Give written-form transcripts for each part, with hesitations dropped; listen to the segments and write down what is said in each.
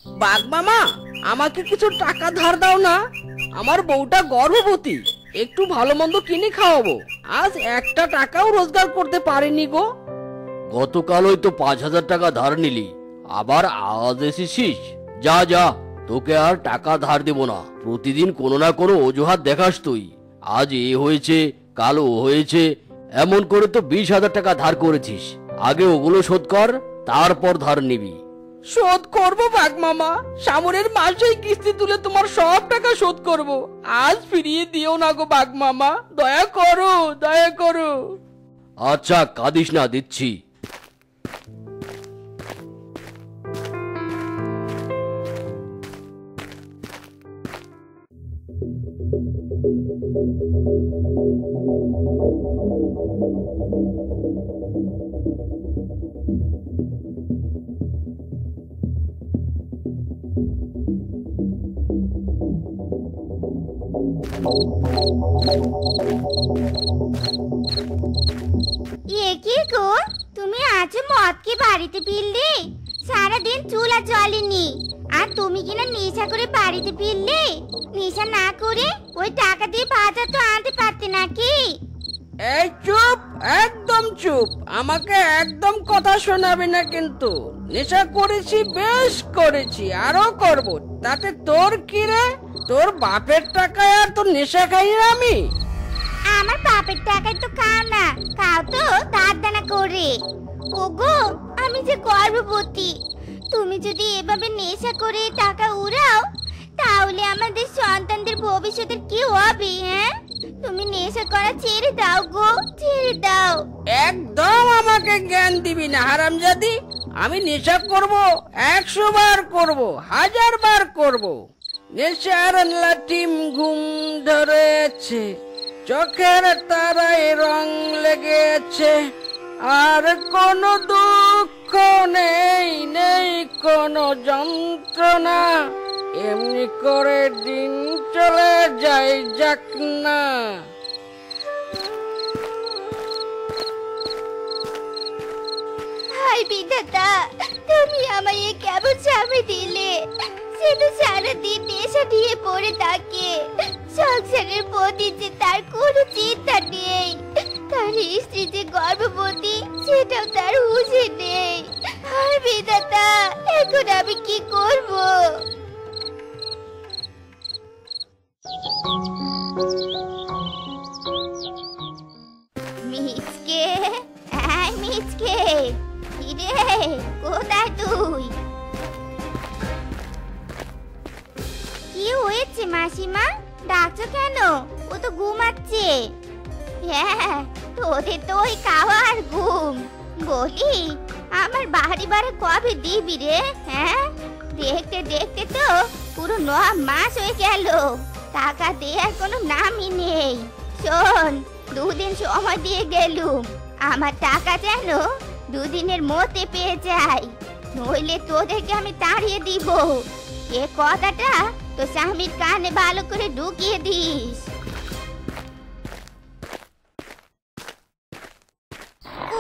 বাঘ মামা, আমাকে কিছু টাকা ধার দাও না। আমার বউটা গর্ভবতী, একটু ভালো মন্দ কিনে খাওয়াবো। আজ একটা টাকাও রোজগার করতে পারিনি গো। গতকালই তো 5,000 টাকা ধার নিলি, আবার আজ এসেছিস? যা যা, তোকে আর টাকা ধার দেব না। প্রতিদিন কোনো না কোনো অজুহাত দেখাস তুই। আজ এ হয়েছে, কাল ও হয়েছে, এমন করে তো 20,000 টাকা ধার করেছিস। আগে ওগুলো শোধ কর, তারপর ধার নিবি। শোধ করবো বাঘ মামা, সামনের মাসেই কিস্তি তুলে তোমার সব টাকা শোধ করব। আজ ফিরিয়ে দিও না গো বাঘ মামা, দয়া করো, দয়া করো। আচ্ছা কাঁদিস না, দিচ্ছি। কি গো, তুমি আজ মদ কি বাড়িতে ফিরলে? সারাদিন চুলা জ্বলেনি, আর তুমি কিনা নেশা করে বাড়িতে ফিরলে? নেশা না করে ওই টাকা দিয়ে বাজার তো আনতে পারতে নাকি? এই চুপ, একদম চুপ। আমাকে একদম কথা শোনাবে না কিন্তু। নেশা করেছি, বেশ করেছি, আরো করব। তাতে তোর কি রে? তোর বাপের টাকায় আর তোর নেশা খাই না আমি? আমার বাপের টাকায় তো খাও না, খাও তো ধার দানা করে। ওগো, আমি যে গর্ভবতী, তুমি যদি এভাবে নেশা করে টাকা উড়াও, তাহলে আমাদের সন্তানদের ভবিষ্যতের কি হবে? হ্যাঁ, তুমি নেশা করা ছেড়ে দাও গো, ছেড়ে দাও। একদম আমাকে জ্ঞান দিবি না হারামজাদি। আমি নেশা করব, 100 বার করব, 1000 বার করব। নেশার লাটিম ঘুম ধরেছে, চোখের তারায় রং লেগেছে, আর কোনো দুঃখ নেই, নেই কোনো যন্ত্রণা। এমনি করে দিন চলে যায়, যাক না। হাই বিধাতা, তুমি আমায় কেমন স্বামী দিলে? সে তো সারাদিন নেশা নিয়ে পড়ে থাকে, সংসারের প্রতি যে তার কোনো চিন্তা নেই, তার স্ত্রী যে গর্ভবতী সেটাও তার হুঁশে নেই। হাই বিধাতা, এখন আমি কি করব? মিচকে, মিচকে, কিরে কোথায় তুই? কি হয়েছে মাসিমা, ডাকছো কেন? ও তো ঘুমাচ্ছে। হ্যাঁ, তোদের তো ওই খাওয়া আর ঘুম। বলি, আমার বাড়ি ভাড়া কবে দিবি রে? হ্যাঁ, দেখতে দেখতে তো পুরো 9 মাস হয়ে গেল, টাকা দেওয়ার কোনো নামই নেই। শোন, 2 দিন সময় দিয়ে গেলুম, আমার টাকা যেন 2 দিনের মধ্যে পেয়ে যাই, নইলে তোদেরকে আমি তাড়িয়ে দিব। এ কথাটা তো স্বামীর কানে ভালো করে ঢুকিয়ে দিস।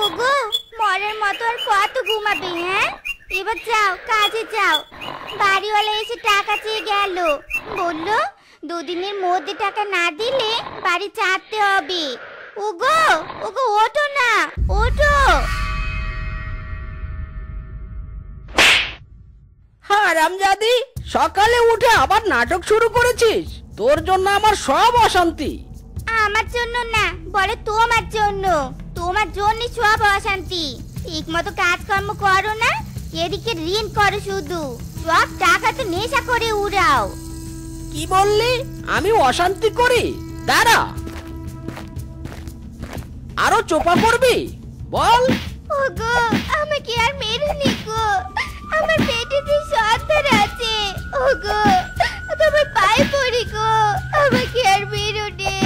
ওগো, মরার মতো আর কত ঘুমাবে? হ্যাঁ, এবার যাও, কাজে যাও। বাড়িওয়ালা এসে টাকা চেয়ে গেল, বললো 2 দিনের মধ্যে টাকা না দিলে বাড়ি ছাড়তে হবে। ওগো, ওগো ওঠো না, ওঠো। হারামজাদি, সকালে উঠে আবার নাটক শুরু করেছিস? তোর জন্য আমার সব অশান্তি। আমার জন্য না, বলে তোমার জন্য। তোমার জন্য সব অশান্তি। ঠিক মতো কাজকর্ম করো না, এদিকে ঋণ করো শুধু, সব টাকা তো নেশা করে উড়াও। কি বললি? আমি অশান্তি করি? দাঁড়া, আরো চোপা পড়বি? বল। ওগো, আমাকে আর মেরো নি গো, আমার পেটে যে সন্তান আছে। ওগো, তোমার পায়ে পড়ি গো, আমাকে আর মেরো নে।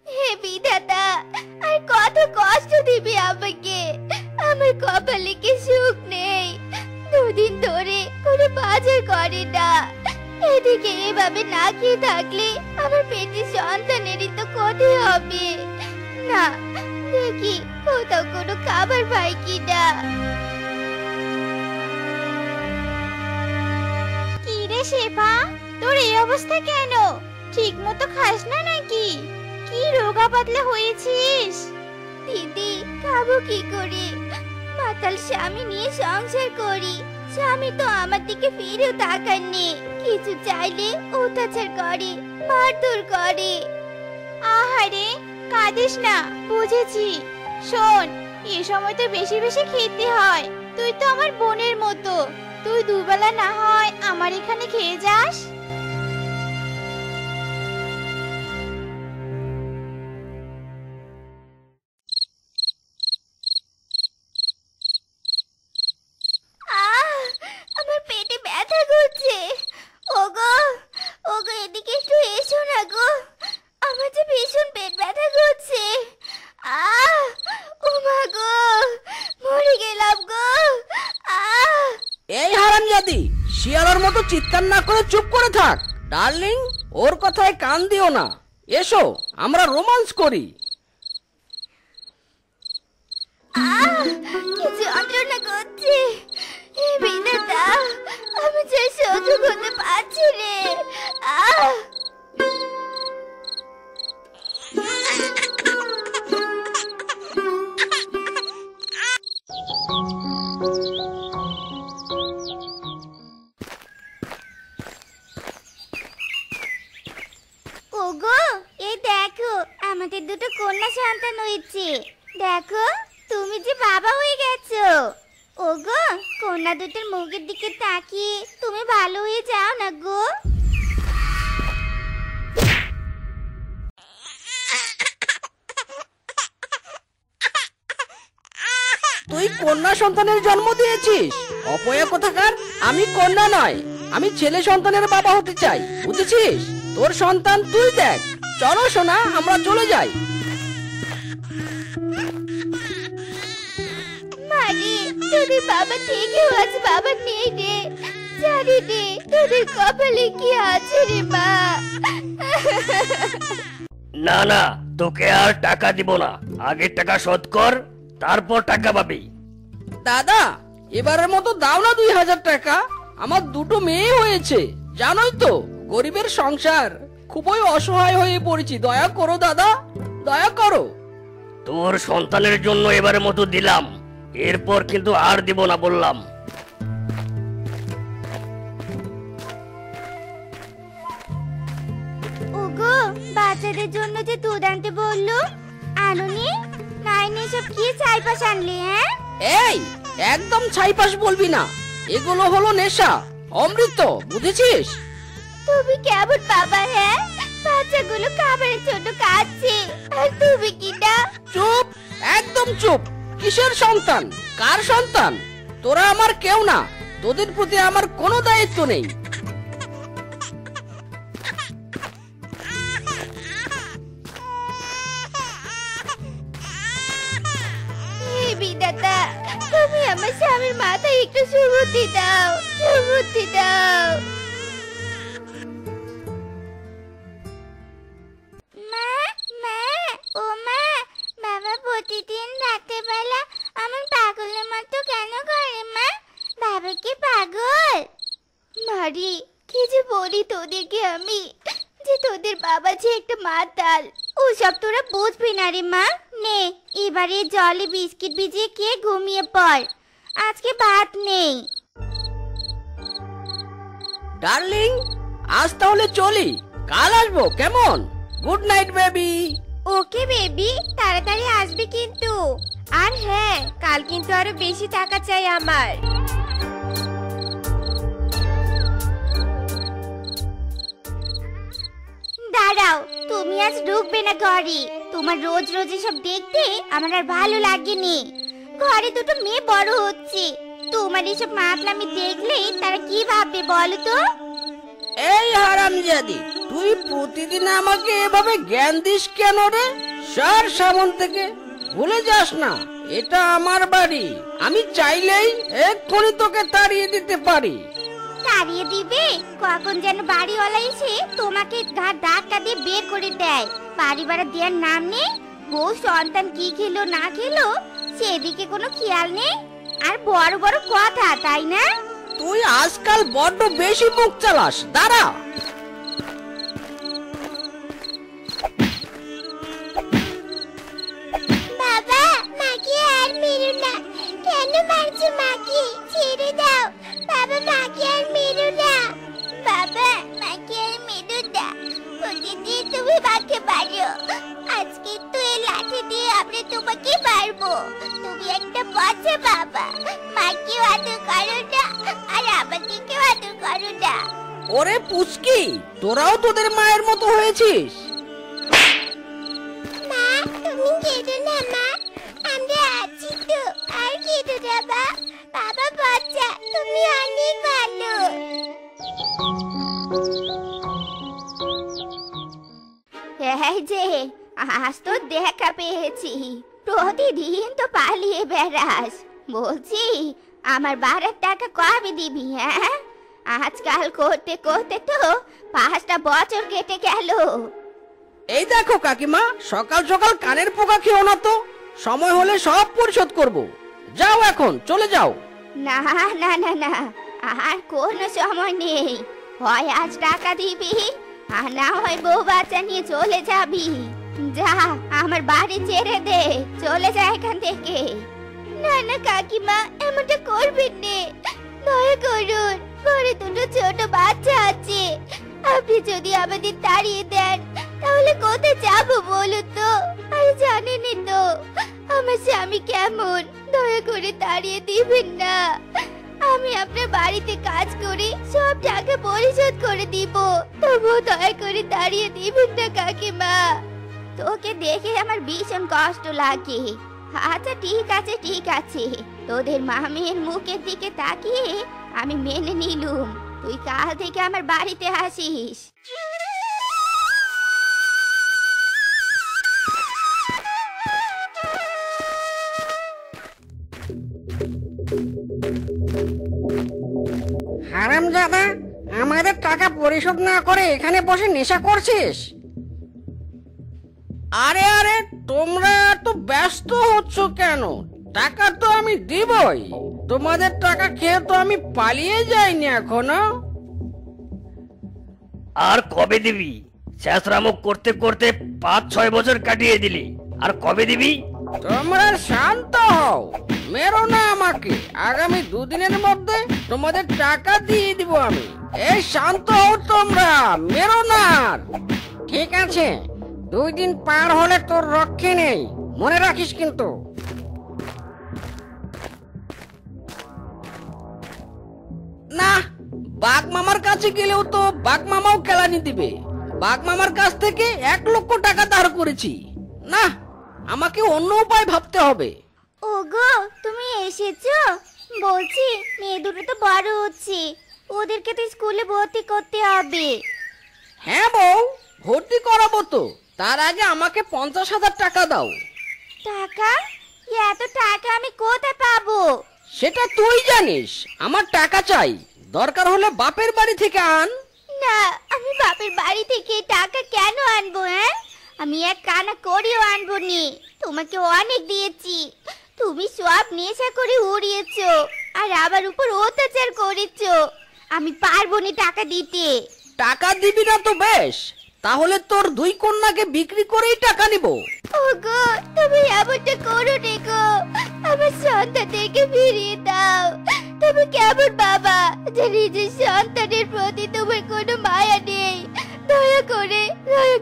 হে বিধাতা, আর কত কষ্ট দিবি আমাকে? আমার কপালে কি সুখ নেই, 2 দিন ধরে কোনো বাজার করে না, এদিকে এভাবে না খেয়ে থাকলে আমার পেটের সন্তানেরই তো ক্ষতি হবে। না, দেখি কোথাও কোনো খাবার পাই কিনা। কি রে শেফা, তোর এই অবস্থা কেন? ঠিক মতো খাস না নাকি? কি রোগা পাতলা হয়েছিস? দিদি, খাবো কি করে? মাতাল স্বামী নিয়ে সংসার করি, স্বামী তো আমার দিকে ফিরেও তাকাননি। কিছু চাইলে অত্যাচার করে, মারধর করে। আহারে, কাঁদিস না, বুঝেছি। শোন, এ সময় তো বেশি বেশি খেতে হয়। তুই তো আমার বোনের মতো, তুই দুবেলা না হয় আমার এখানে খেয়ে যাস। আমার পেটে ব্যথা করছে। ওগো, ওগো, এদিকে একটু এসো না গো, আমার যে ভীষণ পেট ব্যথা করছে। ও মা গো, মরে গেলাম গো। এই হারামজাদি, শিয়ালের মতো চিৎকার না করে চুপ করে থাক। ডার্লিং, ওর কথায় কান দিও না। এসো, আমরা রোমান্স করি। কি যন্ত্রণা করছে, হে বিধাতা, আমি যে সহ্য করতে পারছি রে। ওগো, এই দেখো, আমাদের দুটো কন্যা সন্তান হয়েছে। দেখো, তুমি যে বাবা হয়ে গেছো। ওগো, কন্যা দুটোর মুখের দিকে তাকিয়ে তুমি ভালো হয়ে যাও না গো। তুই কন্যা সন্তানের জন্ম দিয়েছিস? অপয়া কোথাকার! আমি কন্যা নয়, আমি ছেলে সন্তানের বাবা হতে চাই, বুঝেছিস? তোর সন্তান তুই দেখ। চলো সোনা, আমরা চলে যাই। মারি, তোদের বাবা থেকেও আজ বাবা নেই রে। জানি রে, তোদের কপালে কি আছে রে মা। না না, তোকে আর টাকা দিব না। আগে টাকা শোধ কর, তারপর টাকা পাবি। দাদা, এবারের মতো দাও না 2000 টাকা। আমার দুটো মেয়ে হয়েছে, জানোই তো, গরিবের সংসার, খুবই অসহায় হয়ে পড়েছি। দয়া করো দাদা, দয়া করো। তোর সন্তানের জন্য এবারের মতো দিলাম, এরপর কিন্তু আর দিব না বললাম। ওগো, বাচ্চাদের জন্য যে দুধ আনতে বললো, আনুনি? নাইনে সব কি চাইপাশ আনলি? হ্যাঁ, এই, একদম ছাইপাশ বলবি না। এগুলো হলো নেশা, অমৃত, বুঝেছিস? তুমি কেমন বাবা? হ্যাঁ, বাচ্চাগুলো খাবারের জন্য কাঁদছে, আর তুমি কিনা? চুপ, একদম চুপ। কিসের সন্তান? কার সন্তান? তোরা আমার কেউ না, তোদের প্রতি আমার কোনো দায়িত্ব নেই। হে বিধাতা, তুমি আমার স্বামীর মাথায় একটু সুবুদ্ধি দাও, সুবুদ্ধি দাও। মা, মা, ও মা, বাবা প্রতিদিন রাতের বেলা আমার পাগলের মতো কেন করে মা? বাবা কি পাগল? মারি, কি যে বলি তোদেরকে আমি, যে তোদের বাবা যে একটা মাতাল। ওসব তোরা বুঝবি না রে মা। নে, এবারে জলে বিস্কিট ভিজিয়ে খেয়ে ঘুমিয়ে পড়, আজকে ভাত নেই। ডার্লিং, আজ তাহলে চলি, কাল আসবো, কেমন? Good night baby. Okay baby, তাড়াতাড়ি আসবি কিন্তু। আর হ্যাঁ, কাল কিন্তু আরো বেশি টাকা চাই আমার। দাঁড়াও, তুমি আজ ঢুকবে না ঘরে। তোমার রোজ রোজ এসব দেখতে আমার আর ভালো লাগেনি। ঘরে দুটো মেয়ে বড় হচ্ছে, তোমার এসব মাতলামি দেখলেই তারা কি ভাববে বলো তো? এই হারামজাদি, তুই প্রতিদিন আমাকে এভাবে জ্ঞান দিস কেন রে? সর সামন থেকে, ভুলে যাস না এটা আমার বাড়ি। আমি চাইলেই এক্ষুনি তোকে তাড়িয়ে দিতে পারি। তাড়িয়ে দিবে? কখন যেন বাড়িওয়ালা এসে তোমাকে ঘাট ধাক্কা দিয়ে বের করে দেয়। বাড়ি ভাড়া দেওয়ার নাম নেই, বউ সন্তান কি খেলো না খেলো সেদিকে কোনো খেয়াল নেই। আর বড় বড় কথা, তাই না? তুই আজকাল বড্ড বেশি মুখ চালাস, দাঁড়া। বাবা, মাকে আর মেরো না। কেন মারছো মাকে? ছেড়ে দাও। বাবা, মাকে আর মেরো না। বাবা, মাকে আর মেরো না। প্রতিদিন তুমি মাকে মারো, আজকে তো এই লাঠি দিয়ে আমরা তোমাকে মারবো। তুমি একটা বাচ্চা বাবা, মাকে আদর করো না আর আমাকে কেউ আদর করো না। ওরে পুচকি, তোরাও তোদের মায়ের মতো হয়েছিস। মা, তুমি কেঁদো না মা, আমরা আছি তো। আর কেঁদো না মা। বাবা বাচ্চা, তুমি অনেক ভালো। এই যে, আজ তো দেখা পেয়েছি। প্রতিদিন তো পালিয়ে বেড়াস। বলছি, আমার ভাড়ার টাকা কবে দিবি? হ্যাঁ, আজকাল করতে করতে তো 5টা বছর কেটে গেল। এই দেখো কাকিমা, সকাল সকাল কানের পোকা খেও না তো। সময় হলে সব পরিশোধ করব। যাও, এখন চলে যাও। না না না না, আর কোনো সময় নেই। হয় আজ টাকা দিবি, আর না হয় বউ বাচ্চা নিয়ে চলে যাবি। যা, আমার বাড়ি ছেড়ে দে, চলে যা এখান থেকে। না না কাকিমা, এমনটা করবেন না, দয়া করুন। ঘরে দুটো ছোট বাচ্চা আছে। আপনি যদি আমাদের তাড়িয়ে দেন তাহলে কোথায় যাবো বলুন তো? আর জানেনই তো আমার স্বামী কেমন। দয়া করে তাড়িয়ে দিবেন না। আমি আপনার বাড়িতে কাজ করে সব টাকা পরিশোধ করে দিব, তবুও দয়া করে তাড়িয়ে দিবেন না কাকিমা। তোকে দেখে আমার ভীষণ কষ্ট লাগে। আচ্ছা ঠিক আছে ঠিক আছে, তোদের মামির মুখের দিকে তাকিয়ে আমি মেনে নিলুম। তুই কাল থেকে আমার বাড়িতে আসিস। হারামজাদা, আমাদের টাকা পরিশোধ না করে এখানে বসে নেশা করছিস? আরে আরে, তোমরা এত ব্যস্ত হচ্ছ কেন? টাকা তো আমি দিবই। তোমাদের টাকা খেয়ে তো আমি পালিয়ে যাইনি এখনো। আর কবে দিবি? শেষরামুখ করতে করতে 5-6 বছর কাটিয়ে দিলি, আর কবে দিবি? তোমরা শান্ত হও, মেরো না আমাকে। আগামী 2 দিনের মধ্যে তোমাদের টাকা দিয়ে দিব আমি। এই শান্ত হও তোমরা, মেরো না। ঠিক আছে, 2 দিন পার হলে তোর রক্ষে নেই, মনে রাখিস কিন্তু। না, বাঘ মামার কাছে গেলেও তো বাঘ মামাও কেলানি দিবে। বাঘ মামার কাছ থেকে 1 লক্ষ টাকা ধার করেছি। না, আমাকে অন্য উপায় ভাবতে হবে। ওগো, তুমি এসেছো? বলছি, মেয়ে দুটো তো বড় হচ্ছে, ওদেরকে তো স্কুলে ভর্তি করতে হবে। হ্যাঁ বউ, ভর্তি করাবো তো। তার আগে আমাকে 50,000 টাকা দাও। টাকা? এত টাকা আমি কোথায় পাবো? সেটা তুই জানিস। আমার টাকা চাই, দরকার হলে বাপের বাড়ি থেকে আন। না, আমি বাপের বাড়ি থেকে টাকা কেন আনবো? হ্যাঁ, আমি এক কানা করিও আনবো নি। তোমাকে অনেক দিয়েছি, তুমি সব নেশা করে উড়িয়েছো আর আমার উপর অত্যাচার করেছো। আমি পারবো না টাকা দিতে। টাকা দিবি না তো বেশ, তাহলে তোর 2 কন্যাকে বিক্রি করেই টাকা নিব। ওগো, তুমি এমনটা করো না গো, আমার সন্তানদেরকে ফিরিয়ে দাও। তুমি কেমন বাবা যে নিজের সন্তানের প্রতি তোমার কোনো মায়া নেই? দয়া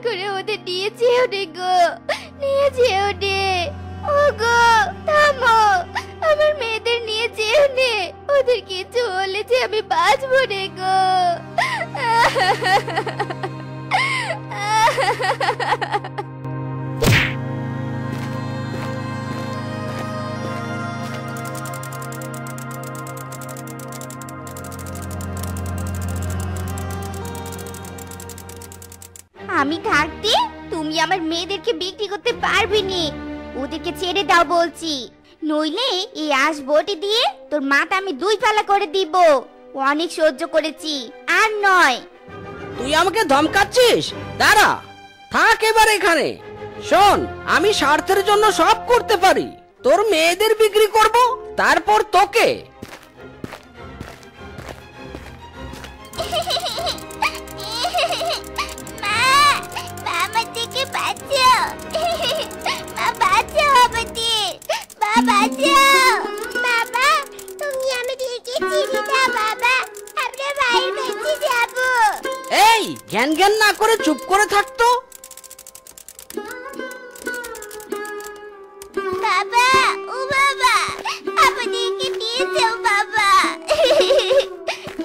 করে ওদের নিয়ে যেও নে গো, নিয়ে যেও নে। ওগো থামো, আমার মেয়েদের নিয়ে যেও নে। ওদের কিছু হলে যে আমি বাঁচবো নে গো। আমি থাকতে তুমি আমার মেয়েদেরকে বিক্রি করতে পারবে নি। ওদেরকে ছেড়ে দাও বলছি, নইলে এই আঁশ বটি দিয়ে তোর মাথা আমি 2 ফালা করে দিব। অনেক সহ্য করেছি, আর নয়। তুই আমাকে ধমকাচ্ছিস? দাঁড়া, থাক এবার এখানে। শোন, আমি স্বার্থের জন্য সব করতে পারি। তোর মেয়েদের বিক্রি করব, তারপর তোকে। মা, আমার থেকে বাঁচাও। মা, বাঁচাও আমাদের। মা, বাঁচাও। বাবা, তুমি আমাদেরকে ছেড়ে দাও বাবা, আমরা মায়ের কাছে যাব। এই, জ্ঞান জ্ঞান না করে চুপ করে থাকতো। বাবা, ও বাবা, আমাদেরকে নিয়ে যাও বাবা।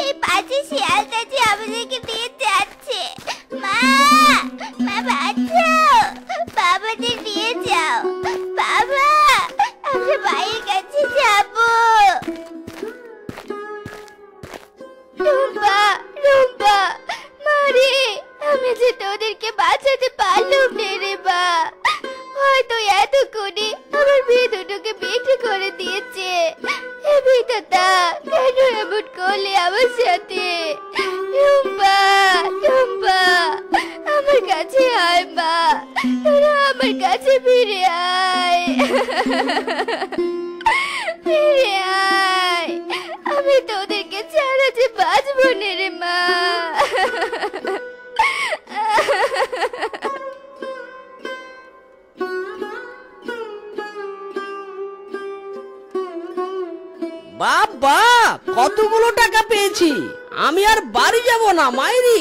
এই পাশে শিয়ালটা যে আমাদেরকে নিয়ে যাচ্ছে। মা, মা, বাঁচাও। বাবাদের নিয়ে যাও বাবা, আমরা মায়ের কাছে যাব। রুম্পা, রুম্পা, মারে, আমি যে তোদেরকে বাঁচাতে পারলাম না রে মা। হয়তো এতক্ষণে আমার মেয়ে দুটোকে বিক্রি করে দিয়েছে। হে বিধাতা, কেন এমন করলে আমার সাথে? রুম্পা, রুম্পা, আমার কাছে আয় মা, তোরা আমার কাছে ফিরে আয়। ফিরে আয়, আমি তোদেরকে ছাড়া যে বাঁচবো না রে মা। বাবা, কতগুলো টাকা পেয়েছি। আমি আর বাড়ি যাব না মাইরি।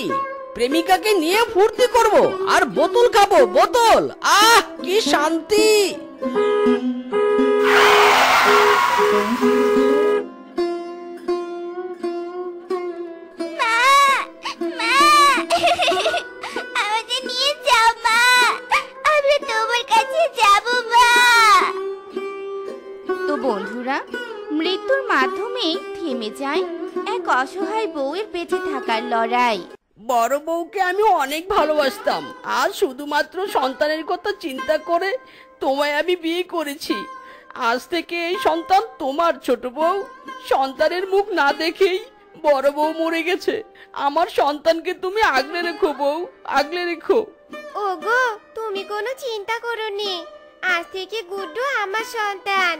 প্রেমিকাকে নিয়ে ফুর্তি করব আর বোতল খাবো, বোতল। আহ, কি শান্তি। মা, মা, আমাদের নিয়ে যাও মা, আমরা তোমার কাছে যাব মা। তো বন্ধুরা, মৃত্যুর মাধ্যমে থেমে যায় এক অসহায় বউয়ের বেঁচে থাকার লড়াই। বড় বউকে আমি অনেক ভালোবাসতাম, আর শুধুমাত্র সন্তানের কথা চিন্তা করে তোমায় আমি বিয়ে করেছি। আজ থেকে এই সন্তান তোমার। ছোট বউ, সন্তানের মুখ না দেখেই বড় বউ মরে গেছে। আমার সন্তানকে তুমি আগলে রেখো বউ, আগলে রেখো। ওগো, তুমি কোনো চিন্তা করোনি, আজ থেকে গুড্ডু আমার সন্তান।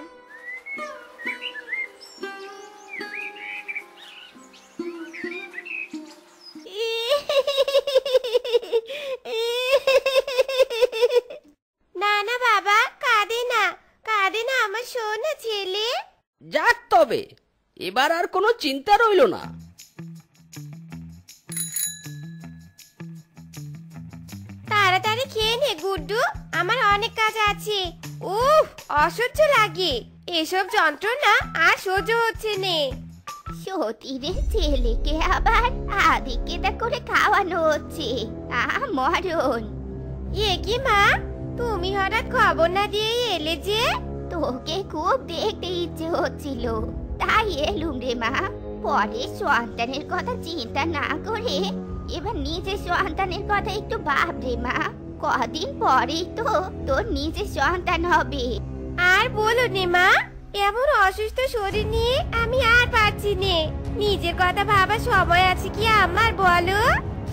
না না বাবা, কাঁদে না, কাঁদে না আমার সোনা ছেলে। যাক, তবে এবার আর কোনো চিন্তা রইল না। তাড়াতাড়ি খেয়ে নে গুড্ডু, আমার অনেক কাজ আছে। উফ, অসহ্য লাগে এসব যন্ত্রণা, আর সহ্য হচ্ছে নে। সতীরের ছেলেকে আবার আদিকেটা করে খাওয়ানো হচ্ছে, মরণ। এ কি মা, তুমি হঠাৎ খবর না দিয়ে এলে যে? তোকে খুব দেখতে ইচ্ছে হচ্ছিল, তাই এলুম রে মা। পরে সন্তানের কথা চিন্তা না করে এবার নিজের সন্তানের কথা একটু ভাব রে মা। কদিন পরেই তো তোর নিজের সন্তান হবে। আর বলো নে মা, এমন অসুস্থ শরীর নিয়ে আমি আর পারছি নে। নিজের কথা ভাবার সময় আছে কি আমার, বলো?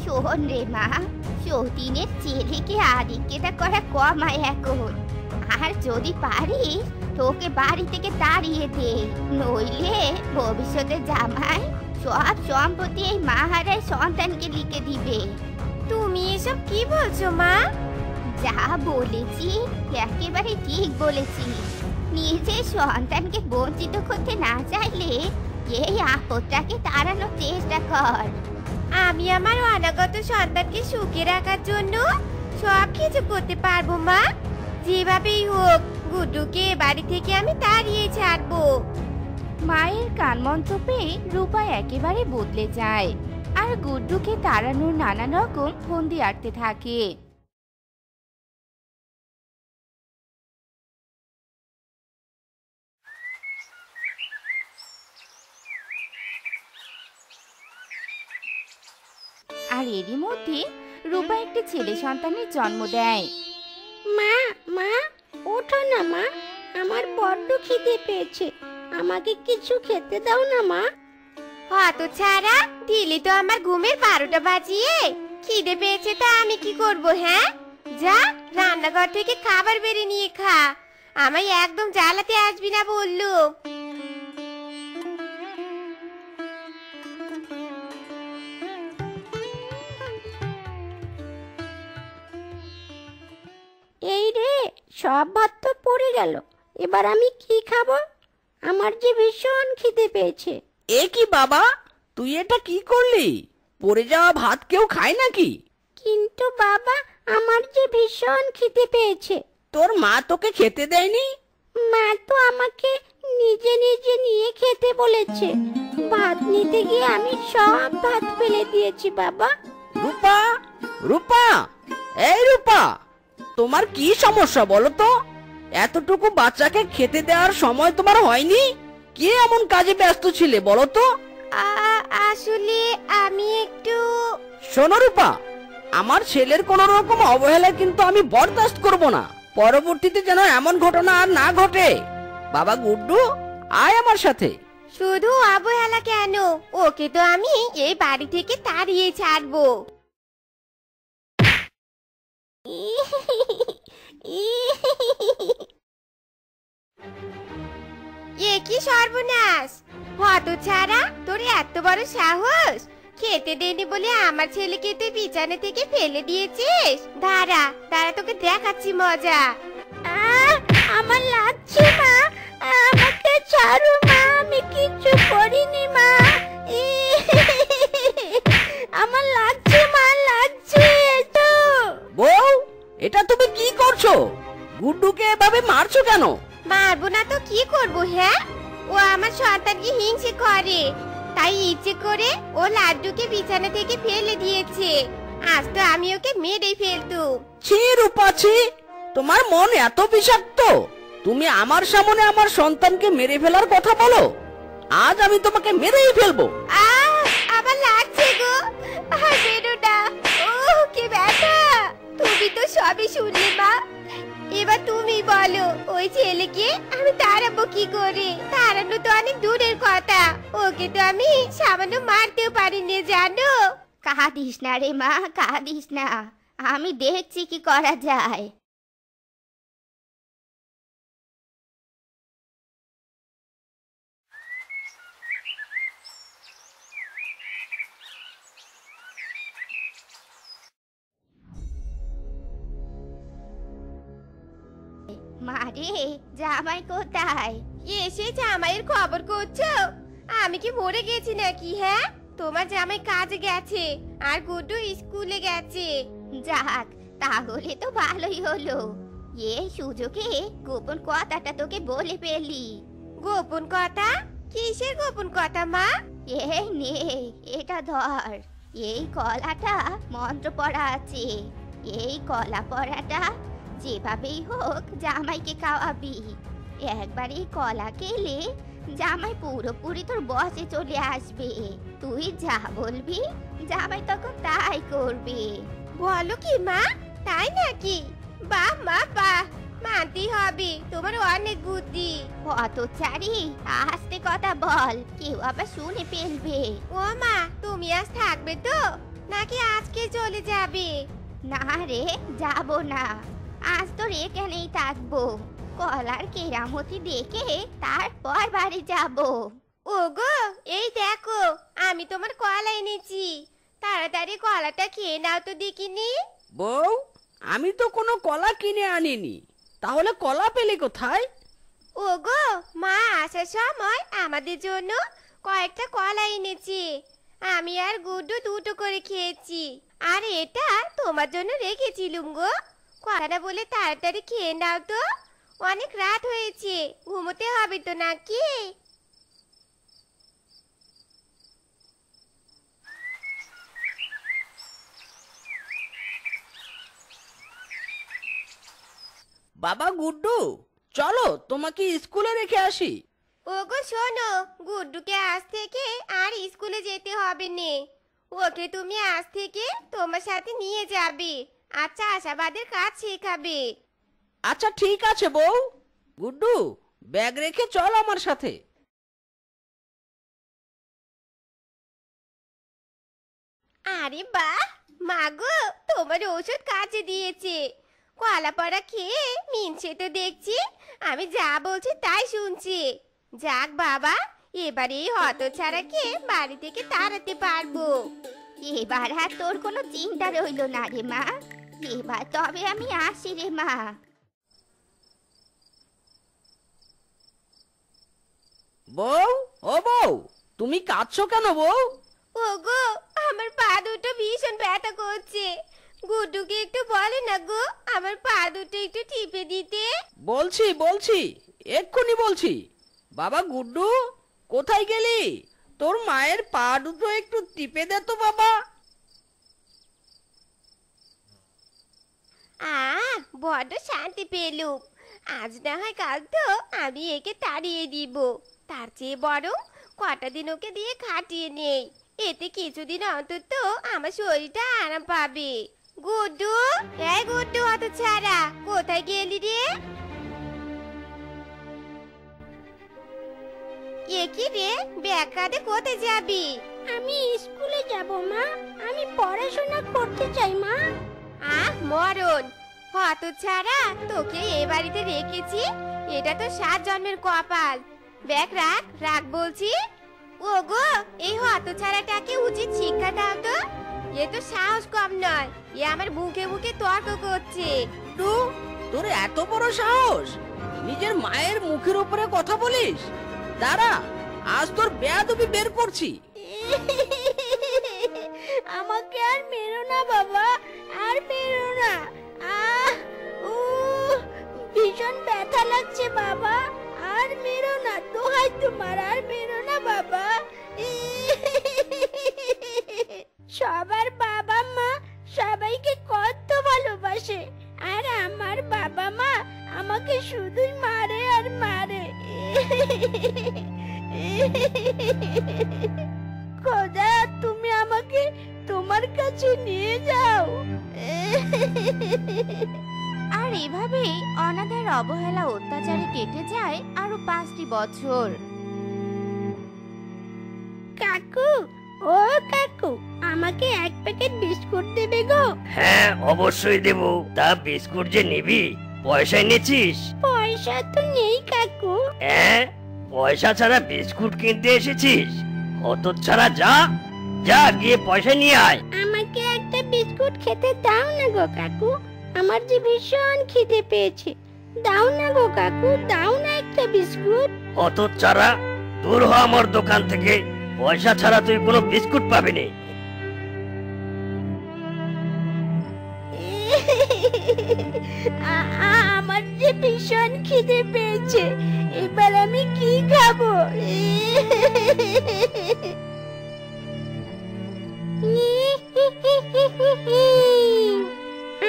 শোন রে মা, সতীনের ছেলেকে আদিকেটা করা কমায় এখন। আর যদি পারিস তোকে বাড়ি থেকে তাড়িয়ে দে, নইলে ভবিষ্যতে জামাই সব সম্পত্তি এই মাহারায় সন্তানকে লিখে দিবে। তুমি এসব কি বলছো মা? যা বলেছি একেবারে ঠিক বলেছি। নিজের সন্তানকে বঞ্চিত করতে না চাইলে এই আপদটাকে তাড়ানোর চেষ্টা কর। আমি আমার অনাগত সন্তানকে সুখে রাখার জন্য সব কিছু করতে পারবো মা। যেভাবেই হোক গুড্ডুকে বাড়ি থেকে আমি তাড়িয়ে ছাড়বো। মায়ের কানমন্ত্র পেয়ে রূপা একেবারে বদলে যায়, আর গুড্ডুকে তাড়ানোর নানান রকম ফন্দি আটতে থাকে। আর এরই মধ্যে রূপা একটি ছেলে সন্তানের জন্ম দেয়। মা, মা, ওঠো না মা, আমার বড্ড খিদে পেয়েছে, আমাকে কিছু খেতে দাও না মা। হতো ছাড়া দিলি তো আমার ঘুমের 12টা বাজিয়ে। খিদে পেয়েছে তা আমি কি করব? হ্যাঁ, যা রান্নাঘর থেকে খাবার বেড়ে নিয়ে খা। আমায় একদম জ্বালাতে আসবি না বললু। এই রে, সব ভাত তো পড়ে গেল। এবার আমি কি খাবো? আমার যে ভীষণ খিদে পেয়েছে। এ কি বাবা, তুই এটা কি করলি? পড়ে যাওয়া ভাত কেউ খায় নাকি? কিন্তু বাবা, আমার যে ভীষণ খিদে পেয়েছে। তোর মা তোকে খেতে দেয়নি? মা তো আমাকে নিজে নিজে নিয়ে খেতে বলেছে। ভাত নিতে গিয়ে আমি সব ভাত ফেলে দিয়েছি বাবা। রূপা, রূপা, এই রূপা, তোমার কি সমস্যা বলো তো? এতটুকু বাচ্চাকে খেতে দেওয়ার সময় তোমার হয়নি? কি এমন কাজে ব্যস্ত ছিলে বলো তো? আসলে আমি একটু। শোনো রূপা, আমার ছেলের কোন রকম অবহেলা কিন্তু আমি বরদাস্ত করব না। পরবর্তীতে যেন এমন ঘটনা আর না ঘটে। বাবা গুড্ডু, আয় আমার সাথে। শুধু অবহেলা কেন, ওকে তো আমি এই বাড়ি থেকে তাড়িয়ে ছাড়বো। এ কি সর্বনাশ! হতছাড়া, তোর এত বড় সাহস! খেতে দেনি বলে আমার ছেলেকে তুই বিছানা থেকে ফেলে দিয়েছিস। দাঁড়া দাঁড়া, তোকে দেখাচ্ছি মজা। আমার লাগছে মা, আমাকে ছাড়ো মা, আমি কিচ্ছু করিনি মা। আমার লাগছে মা, লাগছে তো। বউ, এটা তুমি কি করছো? গুড্ডুকে এভাবে মারছো কেন? মারবো না তো কি করবো? হ্যাঁ, ও আমার সন্তানকে হিংসে করে, তাই ইচ্ছে করে ও লাড্ডুকে বিছানা থেকে ফেলে দিয়েছে। আজ তো আমি ওকে মেরেই ফেলতুম। ছি রূপা, ছি, তোমার মন এত বিষাক্ত? তুমি আমার সামনে আমার সন্তানকে মেরে ফেলার কথা বলো? আজ আমি তোমাকে মেরেই ফেলবো। আবার লাগছে গো, আর বেরো না। ও কি ব্যথা! তুমি তো সবই শুনলে মা, এবার তুমি বলো ওই ছেলেকে আমি তাড়াবো কি করে? তাড়ানো তো অনেক দূরের কথা, ওকে তো আমি সামান্য মারতেও পারিনি জানো। কাঁদিস না রে মা, কাঁদিস না, আমি দেখছি কি করা যায়। মারে, জামাই কোথায়? এসে জামাইয়ের খবর করছো? আমি কি মরে গেছি নাকি? হ্যাঁ, তোমার জামাই কাজে গেছে আর গুড্ডু স্কুলে গেছে। যাক, তাহলে তো ভালোই হলো। এই সুযোগে গোপন কথাটা তোকে বলে ফেলি। গোপন কথা? কিসের গোপন কথা মা? এই নে, এটা ধর। এই কলাটা মন্ত্র পড়া আছে। এই কলা পড়াটা যেভাবেই হোক জামাইকে খাওয়াবি। একবার এই কলা খেলে জামাই পুরোপুরি তোর বসে চলে আসবে। তুই যা বলবি জামাই তখন তাই করবে। বলো কি মা, তাই নাকি? বাহ মা বাহ, মানতেই হবে, তোমার অনেক বুদ্ধি। হতচারী, আস্তে কথা বল, কেউ আবার শুনে ফেলবে। ও মা, তুমি আজ থাকবে তো নাকি আজকে চলে যাবে? না রে, যাব না, আজ তোর এখানেই থাকবো। কলার কেরামতি দেখে তারপর বাড়ি যাব। ওগো, এই দেখো আমি তোমার কলা এনেছি, তাড়াতাড়ি কলাটা খেয়ে নাও তো দেখিনি। বউ, আমি তো কোনো কলা কিনে আনিনি, তাহলে কলা পেলে কোথায়? ওগো, মা আসার সময় আমাদের জন্য কয়েকটা কলা এনেছি। আমি আর গুড্ডু দুটো করে খেয়েছি, আর এটা তোমার জন্য রেখেছিলুম গো। কলাটা বলে তাড়াতাড়ি খেয়ে নাও তো, অনেক রাত হয়েছে, ঘুমোতে হবে তো নাকি? বাবা গুড্ডু, চলো তোমাকে স্কুলে রেখে আসি। ওগো শোনো, গুড্ডুকে আজ থেকে আর স্কুলে যেতে হবে নে। ওকে তুমি আজ থেকে তোমার সাথে নিয়ে যাবে, আচ্ছা আশাবাদের কাজ শেখাবে। আচ্ছা ঠিক আছে বউ। গুড্ডু, ব্যাগ রেখে চল আমার সাথে। আরে বাহ, মাগো তোমার ওষুধ কাজে দিয়েছে। কলা পড়া খেয়ে মিনছে তো দেখছি, আমি যা বলছি তাই শুনছি। যাক বাবা, এবারে এই হতছাড়াকে বাড়ি থেকে তাড়াতে পারবো। এবার আর তোর কোনো চিন্তা রইলো না রে মা। এবার তবে আমি আসি রে মা। বউ, ও বউ, তুমি কাঁদছো কেন বউ? ওগো, আমার পা দুটো ভীষণ ব্যথা করছে। গুড্ডুকে একটু বলে না গো, আমার পা দুটো একটু টিপে দিতে। বলছি বলছি, এক্ষুনি বলছি। বাবা গুড্ডু, কোথায় গেলি? তোর মায়ের পা দুটো একটু টিপে দে তো বাবা। বড্ড শান্তি পেলুম। আজ না হয় কাল তো আমি একে তাড়িয়ে দিব। তার চেয়ে বরং কটা দিন ওকে দিয়ে খাটিয়ে নেই, এতে কিছুদিন অন্তত আমার শরীরটা আরাম পাবে। গুড্ডু, এই গুড্ডু হতছাড়া, কোথায় গেলি রে? একি রে, ব্যাগ কাঁধে কোথায় যাবি? আমি স্কুলে যাব মা, আমি পড়াশোনা করতে চাই মা। মরণ হতছাড়া, তোকে এ বাড়িতে রেখেছি, এটা তো 7 জন্মের কপাল। ব্যাগ রাখ, রাখ বলছি। ওগো, এই হতছাড়াটাকে উচিত শিক্ষা দাও তো। এ তো সাহস কম নয়, এ আমার মুখে মুখে তর্ক করছে। গুড্ডু, তোর এত বড় সাহস, নিজের মায়ের মুখের উপরে কথা বলিস? দাঁড়া, আজ তোর বেয়াদবি বের করছি। আমাকে আর মেরো না বাবা, আর মেরো না। ভীষণ ব্যথা লাগছে বাবা, আর মেরো না, দোহাই তোমার, আর মেরো না বাবা। সবার বাবা মা সবাইকে কত ভালোবাসে, আর আমার বাবা মা আমাকে শুধুই মারে আর মারে। খোদা, তুমি আমাকে তোমার কাছে নিয়ে যাও। আর এভাবেই অনাথের অবহেলা অত্যাচারে কেটে যায় আরো 5টি বছর। কাকু, ও কাকু, আমাকে 1 প্যাকেট বিস্কুট দেবে গো? হ্যাঁ অবশ্যই দেব। তা বিস্কুট যে নিবি, পয়সা এনেছিস? পয়সা তো নেই কাকু। হ্যাঁ, পয়সা ছাড়া বিস্কুট কিনতে এসেছিস? হতচ্ছাড়া, যা যা, গিয়ে পয়সা নিয়ে আয়। আমাকে একটা বিস্কুট খেতে দাও না গো কাকু, আমার যে ভীষণ খিদে পেয়েছে। দাও না গো কাকু, দাও না একটা বিস্কুট। হতচ্ছাড়া, দূর হ আমার দোকান থেকে। পয়সা ছাড়া তুই কোনো বিস্কুট পাবি না। আমার যে ভীষণ খিদে পেয়েছে, এবার আমি কি খাবো?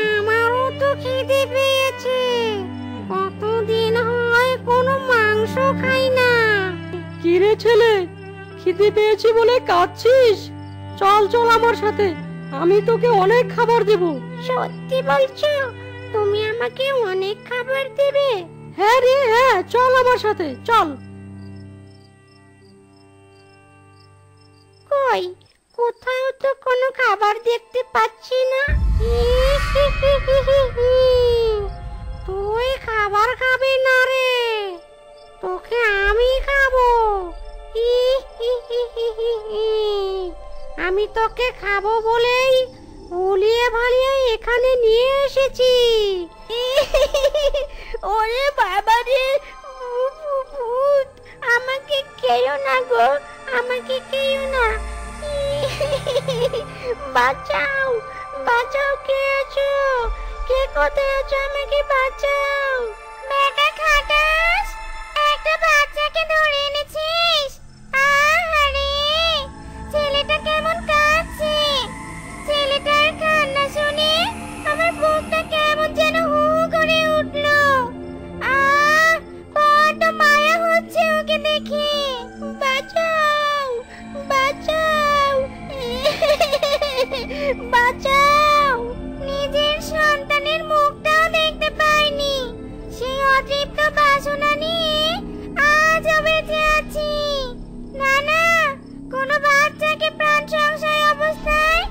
আমারও তো খিদে পেয়েছে, কতদিন হয় কোনো মাংস খাই না। কি রে ছেলে, খিদে পেয়েছি বলে কাঁদছিস? চল চল আমার সাথে, আমি তোকে অনেক খাবার দেব। সত্যি বলছো? তুমি আমাকে অনেক খাবার দেবে? হ্যাঁ রে হ্যাঁ, চল আমার সাথে চল। কই, কোথাও তো কোনো খাবার দেখতে পাচ্ছি না। তুই খাবার খাবি না রে, তোকে আমি খাবো। আমি তোকে খাবো বলেই ভুলিয়ে ভালিয়ে এখানে নিয়ে এসেছি। ওরে বাবা রে, ভূত! আমাকে খেও না গো, আমাকে খেও না। বাঁচাও, বাঁচাও, কে আছো? কে কোথায় আছো? আমাকে বাঁচাও। মেঘা খাটাস, একটা বাচ্চাকে ধরে এনেছিস? আহারে, ছেলেটা কেমন কাঁদছে। ছেলেটার কান্না শুনে আমার বুকটা কেমন যেন হু করে উঠলো। বড্ড মায়া হচ্ছে ওকে দেখে। বাঁচাও, বাঁচাও, বাঁচাও। নিজের সন্তানের মুখটাও দেখতে পাইনি, সেই অতৃপ্ত বাসনা নিয়ে আজও বেঁচে আছি। না না, কোনো বাচ্চাকে প্রাণ সংশয় অবস্থায়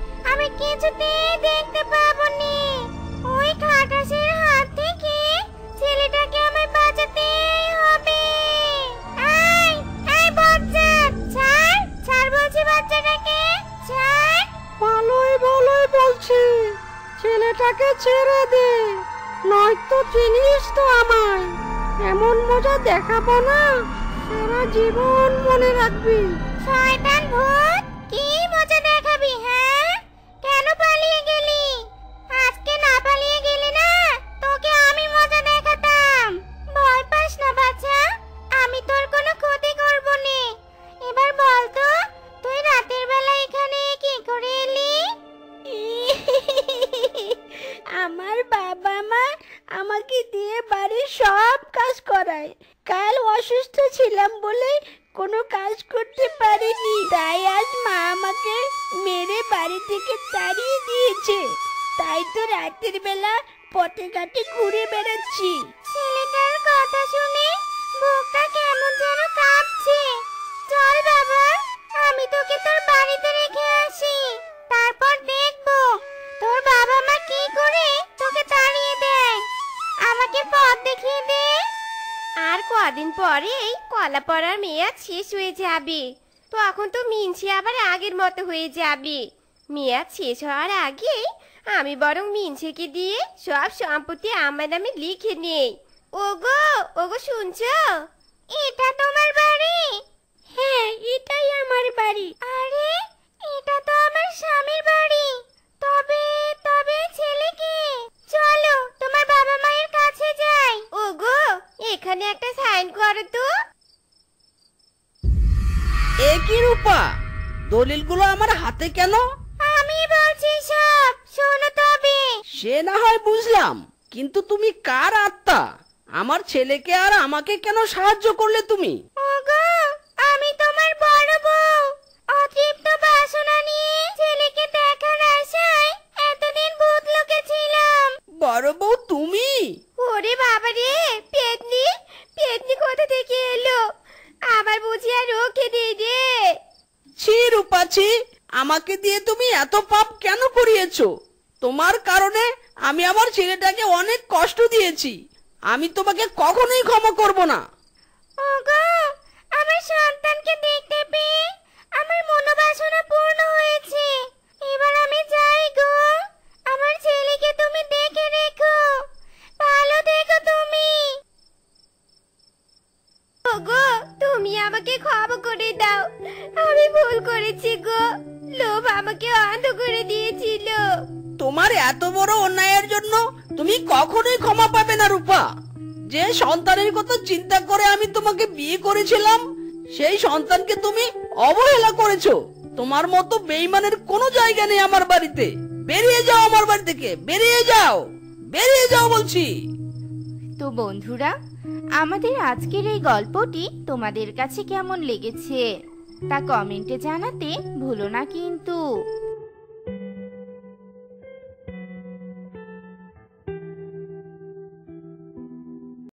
আমাকে ছেড়ে দে, নয়তো চিনিস তো আমায়। এমন মজা দেখাবো না, সারা জীবন মনে রাখবি। শয়তান ভূত, কি মজা দেখাবি? হ্যাঁ, কেন পালিয়ে গেলি? আজকে না পালিয়ে গেলি না, তোকে আমি মজা দেখাতাম। ভয় পাস না বাচ্চা, আমি তোর কোনো ক্ষতি করব না। এবার বল তো, তুই রাতের বেলা এখানে কি করে এলি? আমার বাবা মা আমাকে দিয়ে বাড়ির সব কাজ করায়। কাল অসুস্থ ছিলাম বলে কোনো কাজ করতে পারিনি, তাই আজ মা আমাকে মেরে বাড়ি থেকে তাড়িয়ে দিয়েছে। তাই তো রাতের বেলা পথে ঘাটে ঘুরে বেড়াচ্ছি। ছেলেটার কথা শুনে বুকটা কেমন যেন কাঁপছে। চল বাবা, আমি তোকে তোর বাড়িতে রেখে আসি, তারপর দেখবো তোর বাবা মা কি করে তোকে তাড়িয়ে দেয়। আমাকে পথ দেখিয়ে দে। আর কদিন পরেই কলা পড়ার মেয়াদ শেষ হয়ে যাবে, তখন তো মিনছি আবার আগের মতো হয়ে যাবে। মেয়াদ শেষ হওয়ার আগেই আমি বরং মিনছিকে দিয়ে সব সম্পত্তি আমার নামে লিখে নেই। ওগো ওগো, শুনছো? এটা তোমার বাড়ি? হ্যাঁ, এটাই আমার বাড়ি। আরে, এটা তো আমার স্বামীর বাড়ি। তবে তবে ছেলে কে? চলো তোমার বাবা মায়ের কাছে যাই। ওগো, এখানে একটা সাইন করো তো। এ কি রূপা, দলিলগুলো আমার হাতে কেন? আমি বলছি সব, শোনো তবে। সে না হয় বুঝলাম, কিন্তু তুমি কার আত্মা? আমার ছেলেকে আর আমাকে কেন সাহায্য করলে তুমি? ওগো, আমি তোমার বড় বউ। অতৃপ্ত বাসনা নিয়ে ছেলেকে দেখার আশায় এতদিন ভূত লোকে ছিলাম। বড় বউ তুমি? ওরে বাবা রে, পেতনি পেতনি কোথা থেকে এলো? আবার বুঝি আর ওকে নেই রে। ছি রূপা ছি, আমাকে দিয়ে তুমি এত পাপ কেন করিয়েছো? তোমার কারণে আমি আমার ছেলেটাকে অনেক কষ্ট দিয়েছি। আমি তোমাকে কখনোই ক্ষমা করব না। ওগো, আমার সন্তানকে দেখতে পেয়ে আমার মনোবাসনা পূর্ণ হয়েছে। এবার আমি যাই গো। আমার ছেলেকে তুমি দেখে রেখো, ভালো দেখো তুমি। ওগো, তুমি আমাকে ক্ষমা করে দাও, আমি ভুল করেছি গো। লোভ আমাকে অন্ধ করে দিয়েছিল। তোমার এত বড় অন্যায়ের জন্য তুমি কখনোই ক্ষমা পাবে না রূপা। যে সন্তানের কথা চিন্তা করে আমি তোমাকে বিয়ে করেছিলাম, সেই সন্তানকে তুমি অবহেলা করেছো। তোমার মতো বেঈমানের কোনো জায়গা নেই আমার বাড়িতে। বেরিয়ে যাও আমার বাড়ি থেকে, বেরিয়ে যাও, বেরিয়ে যাও বলছি। তো বন্ধুরা, আমাদের আজকের এই গল্পটি তোমাদের কাছে কেমন লেগেছে তা কমেন্টে জানাতে ভুলো না কিন্তু।